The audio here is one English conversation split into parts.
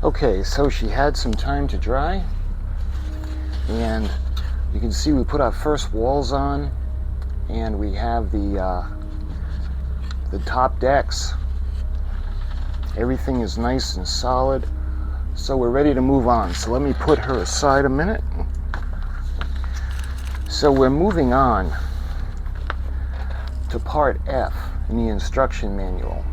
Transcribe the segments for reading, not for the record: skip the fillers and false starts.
Okay, so she had some time to dry, and you can see we put our first walls on, and we have the top decks. Everything is nice and solid, so we're ready to move on. So let me put her aside a minute. So we're moving on to part F in the instruction manual.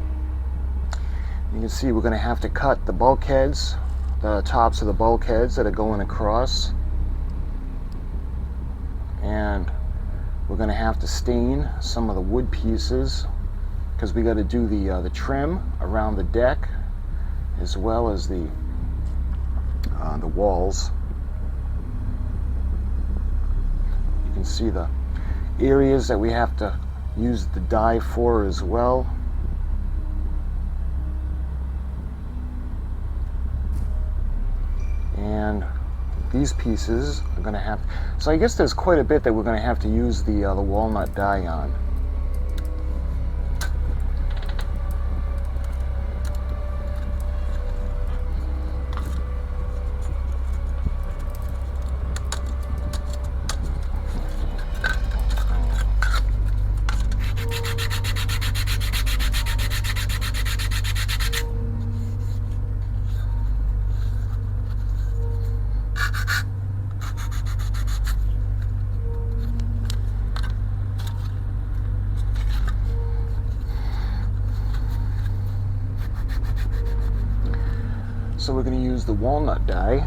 You can see we're going to have to cut the bulkheads, the tops of the bulkheads that are going across, and we're going to have to stain some of the wood pieces because we got to do the trim around the deck as well as the walls. You can see the areas that we have to use the dye for as well. And these pieces are going to have, so I guess there's quite a bit that we're going to have to use the walnut dye on. So we're going to use the walnut dye.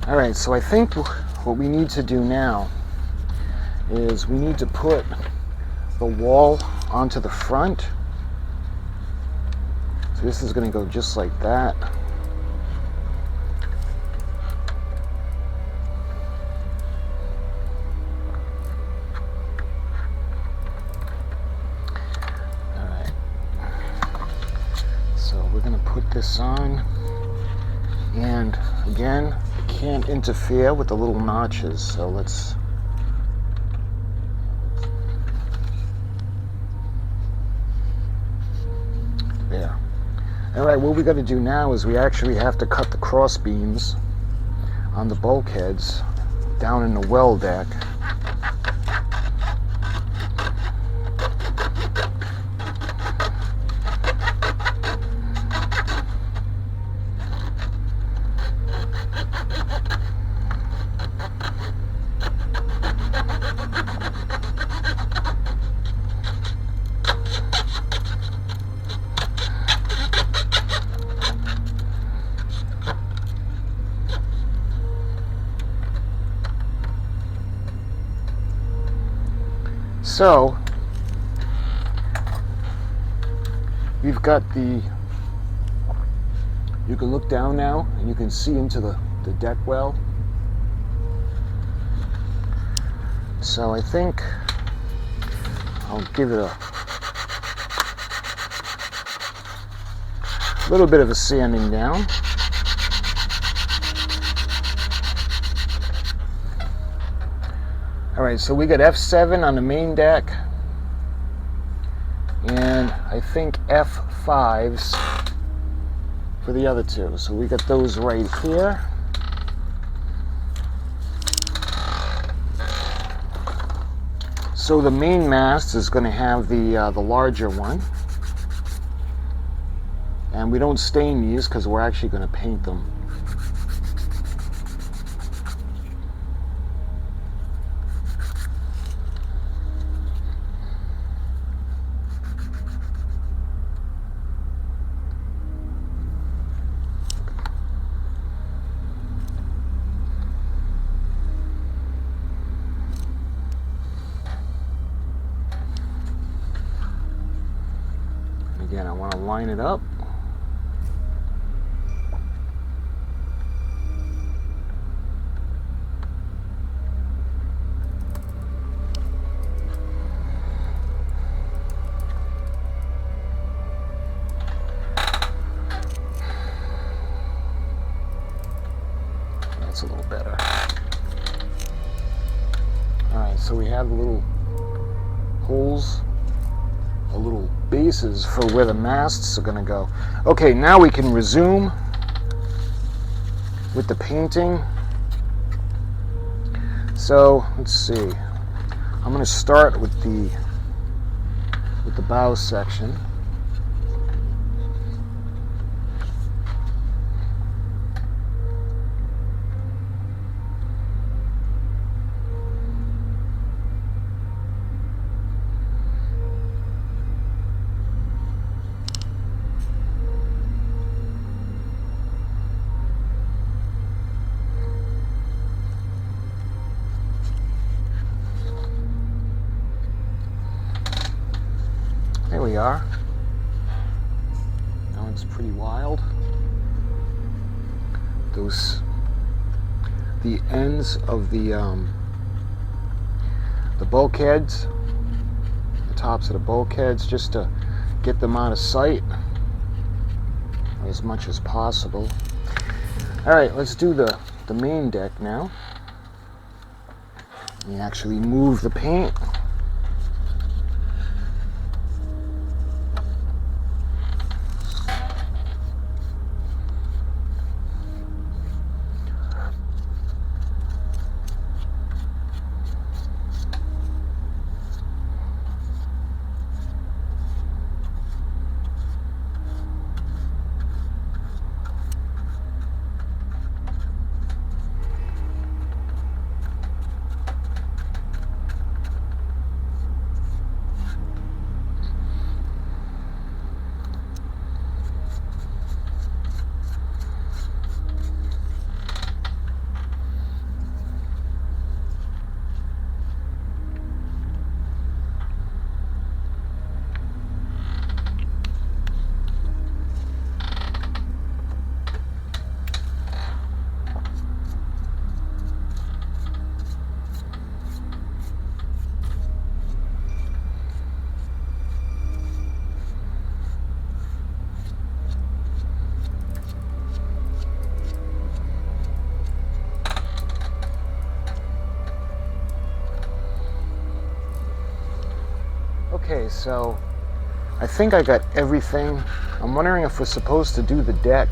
Alright, so I think what we need to do now is we need to put the wall onto the front. So this is going to go just like that. Alright, so we're going to put this on, and again, can't interfere with the little notches, so let's there. Alright, what we got to do now is we actually have to cut the cross beams on the bulkheads down in the well deck. So we've got the, you can look down now and you can see into the deck well. So I think I'll give it a little bit of a sanding down. All right, so we got F7 on the main deck, and I think F5s for the other two. So we got those right here. So the main mast is going to have the larger one, and we don't stain these because we're actually going to paint them. Again, I want to line it up. That's a little better. All right, so we have little holes, little bases for where the masts are going to go. Okay, now we can resume with the painting. So let's see. I'm going to start with the bow section. There we are. Now it's pretty wild. The ends of the bulkheads, the tops of the bulkheads, just to get them out of sight as much as possible. All right, let's do the main deck now. We actually move the paint. Okay, so I think I got everything. I'm wondering if we're supposed to do the deck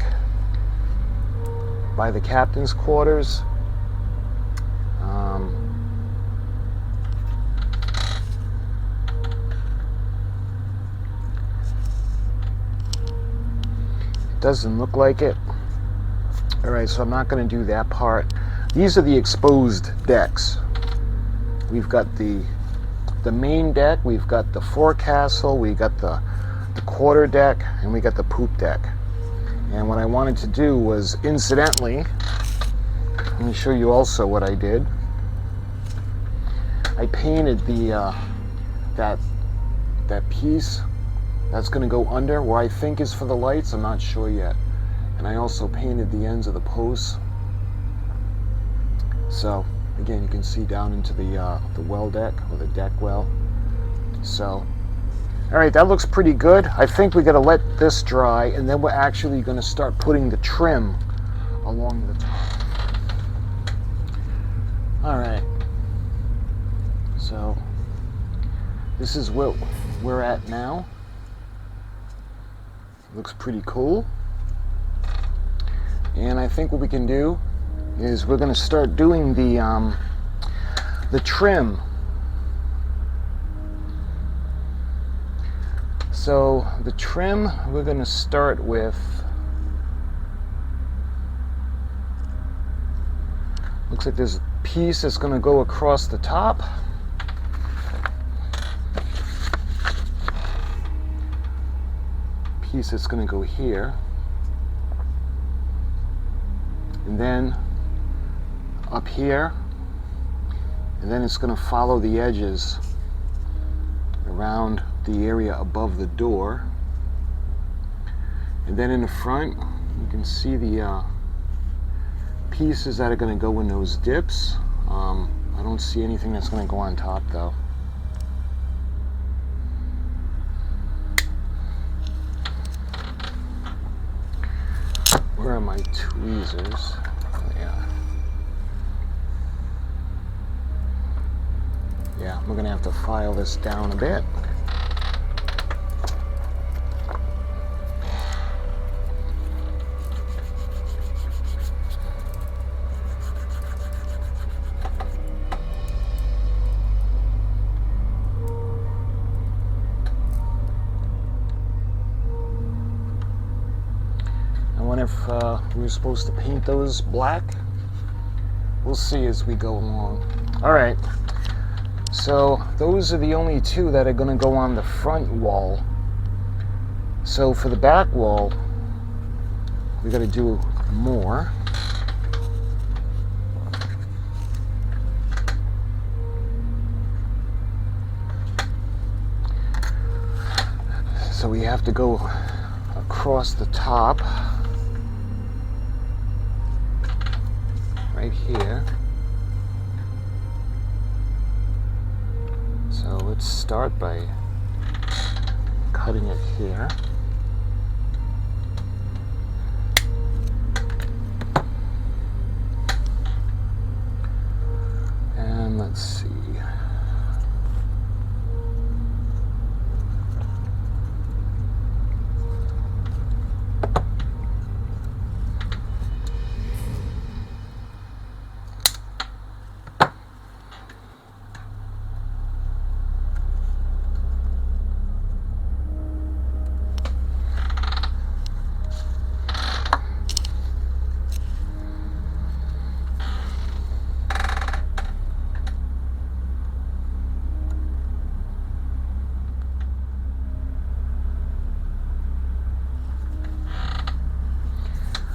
by the captain's quarters. It doesn't look like it. All right, so I'm not going to do that part. These are the exposed decks. We've got the main deck, we've got the forecastle, we got the quarter deck, and we got the poop deck. And what I wanted to do was, incidentally, let me show you also what I did. I painted the that piece That's going to go under where I think is for the lights. I'm not sure yet. And I also painted the ends of the posts. So again, you can see down into the well deck, or the deck well. So, all right, that looks pretty good. I think we got to let this dry, and then we're actually going to start putting the trim along the top. All right. So this is what we're at now. Looks pretty cool. And I think what we can do is we're going to start doing the trim. So the trim, we're going to start with, looks like there's a piece that's going to go across the top. Piece that's going to go here. And then up here, and then it's going to follow the edges around the area above the door. And then in the front, you can see the pieces that are going to go in those dips. I don't see anything that's going to go on top though. Where are my tweezers? Yeah, we're going to have to file this down a bit. I wonder if we were supposed to paint those black. We'll see as we go along. All right. So those are the only two that are going to go on the front wall. So for the back wall, we got to do more. So we have to go across the top, right here. So let's start by cutting it here. And let's see.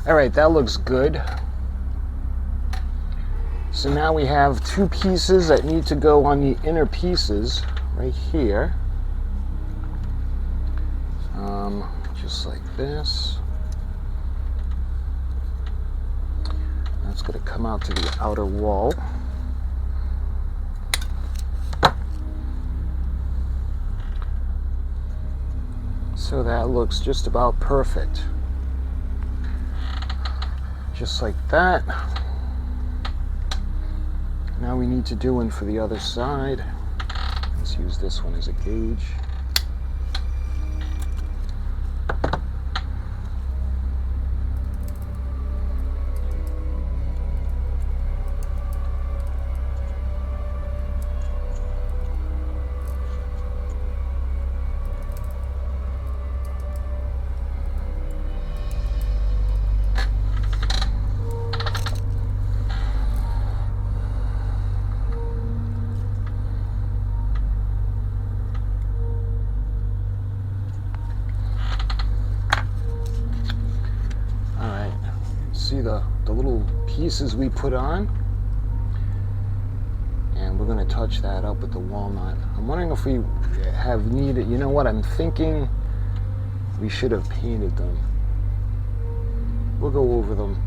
All right, that looks good. So now we have two pieces that need to go on the inner pieces right here. Just like this. That's going to come out to the outer wall. So that looks just about perfect. Just like that. Now we need to do one for the other side. Let's use this one as a gauge. See the little pieces we put on, and we're going to touch that up with the walnut. I'm wondering if we have needed, you know what, I'm thinking we should have painted them. We'll go over them.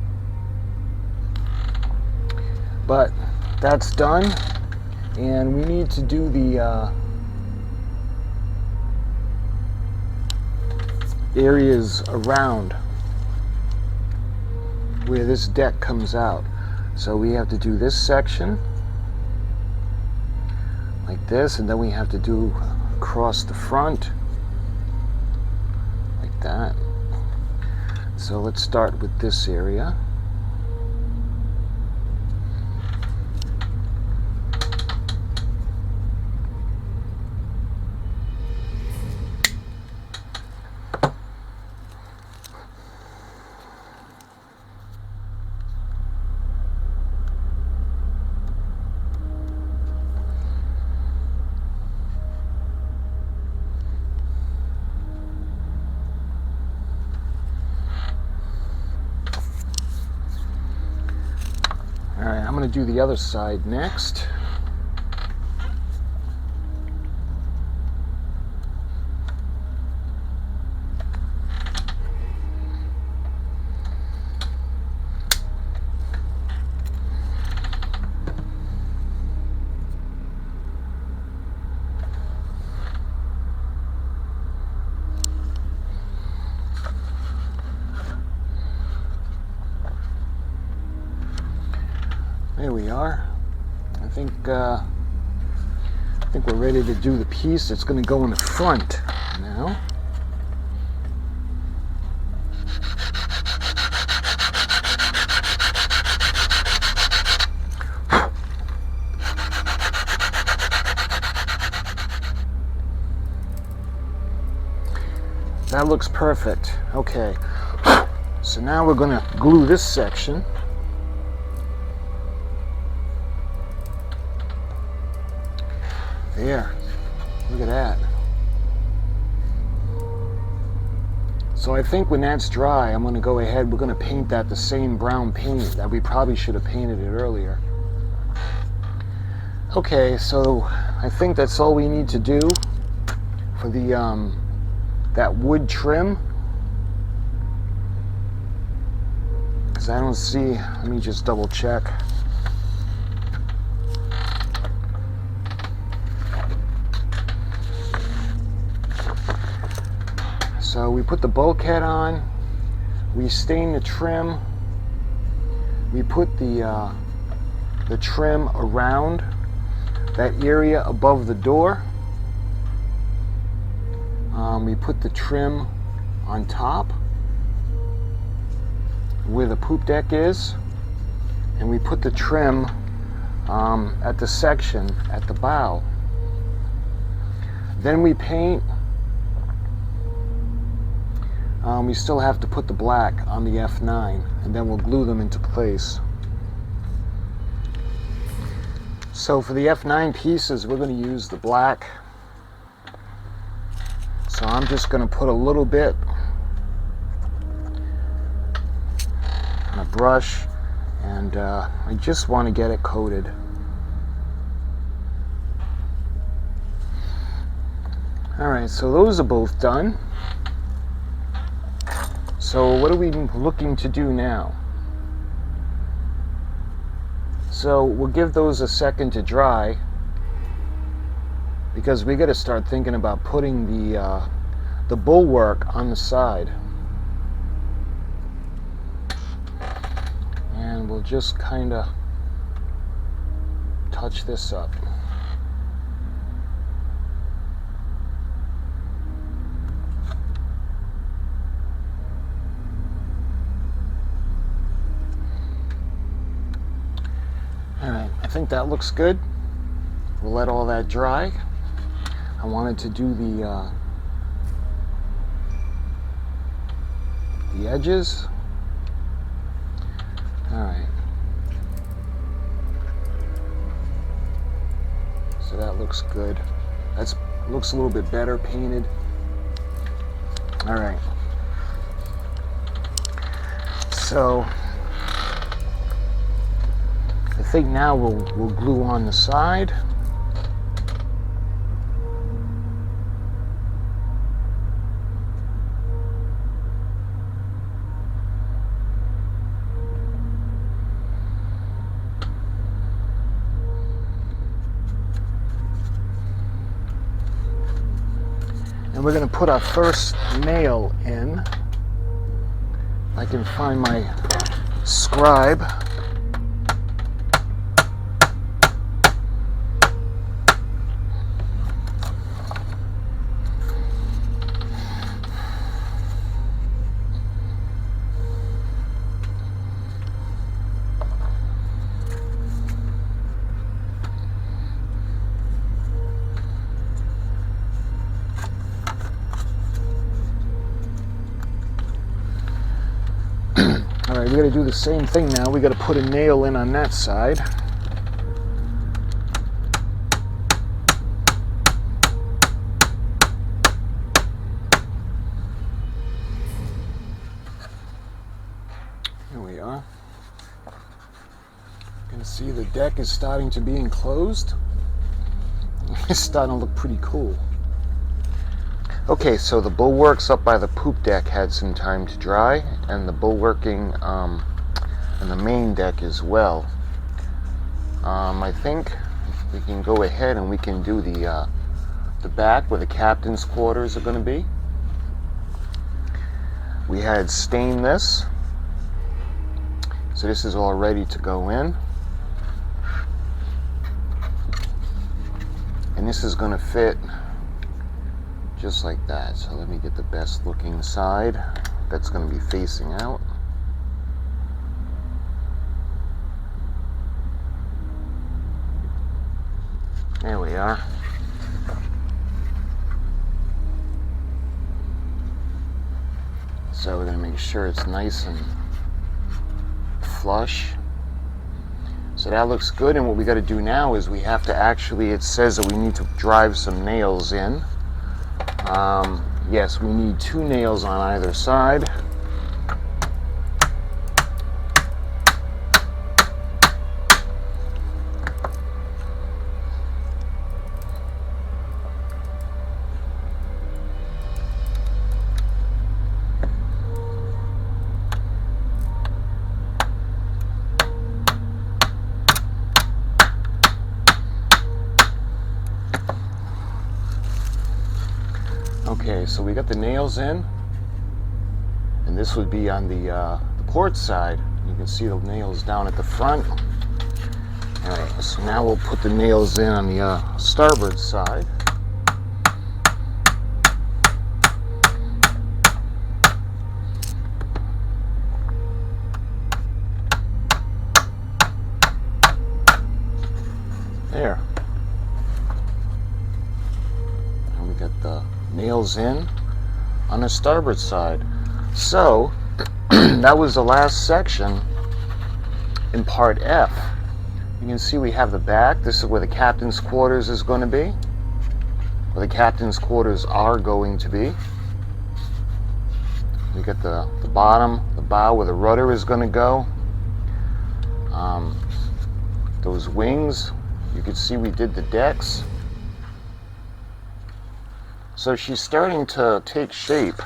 But that's done, and we need to do the areas around where this deck comes out. So we have to do this section like this, and then we have to do across the front like that. So let's start with this area. Alright, I'm going to do the other side next. There we are. I think we're ready to do the piece. It's going to go in the front now. That looks perfect. Okay. So now we're going to glue this section. There, look at that. So I think when that's dry, I'm going to go ahead, we're going to paint that the same brown paint that we probably should have painted it earlier. Okay, so I think that's all we need to do for the that wood trim. Because I don't see, let me just double check. So we put the bulkhead on, we stain the trim, we put the trim around that area above the door, we put the trim on top where the poop deck is, and we put the trim at the section at the bow. Then we paint. We still have to put the black on the F9, and then we'll glue them into place. So for the F9 pieces, we're going to use the black. So I'm just going to put a little bit on a brush, and I just want to get it coated. Alright, so those are both done. So what are we looking to do now? So we'll give those a second to dry, because we got to start thinking about putting the bulwark on the side. And we'll just kind of touch this up. Alright, I think that looks good. We'll let all that dry. I wanted to do the edges. Alright. So that looks good. That looks a little bit better painted. Alright. So I think now we'll glue on the side. And we're going to put our first nail in. I can find my scribe. Alright, we got to do the same thing now. We got to put a nail in on that side. Here we are. You can see the deck is starting to be enclosed. It's starting to look pretty cool. Okay, so the bulwarks up by the poop deck had some time to dry, and the bulwarking on the main deck as well. I think we can go ahead and we can do the back where the captain's quarters are going to be. We had stained this, so this is all ready to go in. And this is going to fit just like that. So let me get the best looking side that's going to be facing out. There we are. So we're going to make sure it's nice and flush. So that looks good, and what we got to do now is we have to actually, it says that we need to drive some nails in. Yes, we need 2 nails on either side. Okay, so we got the nails in, and this would be on the port side. You can see the nails down at the front. Alright, so now we'll put the nails in on the starboard side. There. And we got the nails in on the starboard side. So that was the last section in part F. You can see we have the back. This is where the captain's quarters is going to be, where the captain's quarters are going to be. We got the bottom, the bow where the rudder is going to go. Those wings, you can see we did the decks. So she's starting to take shape.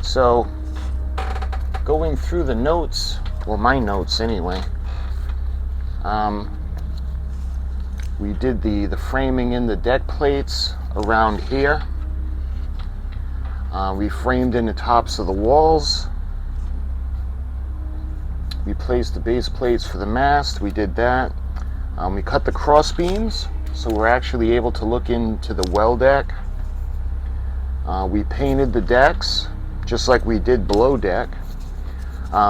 So going through the notes, well, my notes anyway, we did the framing in the deck plates around here. We framed in the tops of the walls. We placed the base plates for the mast. We did that. We cut the cross beams, so we're actually able to look into the well deck. We painted the decks just like we did below deck.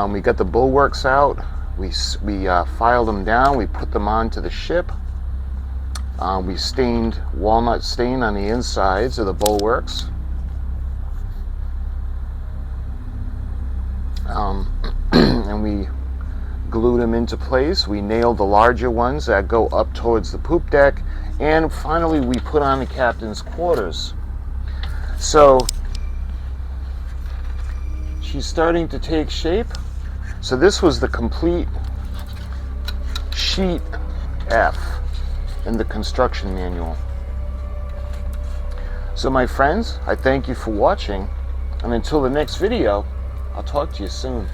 We got the bulwarks out. We filed them down. We put them onto the ship. We stained walnut stain on the insides of the bulwarks. And we glued them into place. We nailed the larger ones that go up towards the poop deck, and finally we put on the captain's quarters. So she's starting to take shape. So this was the complete sheet F in the construction manual. So my friends, I thank you for watching, and until the next video, I'll talk to you soon.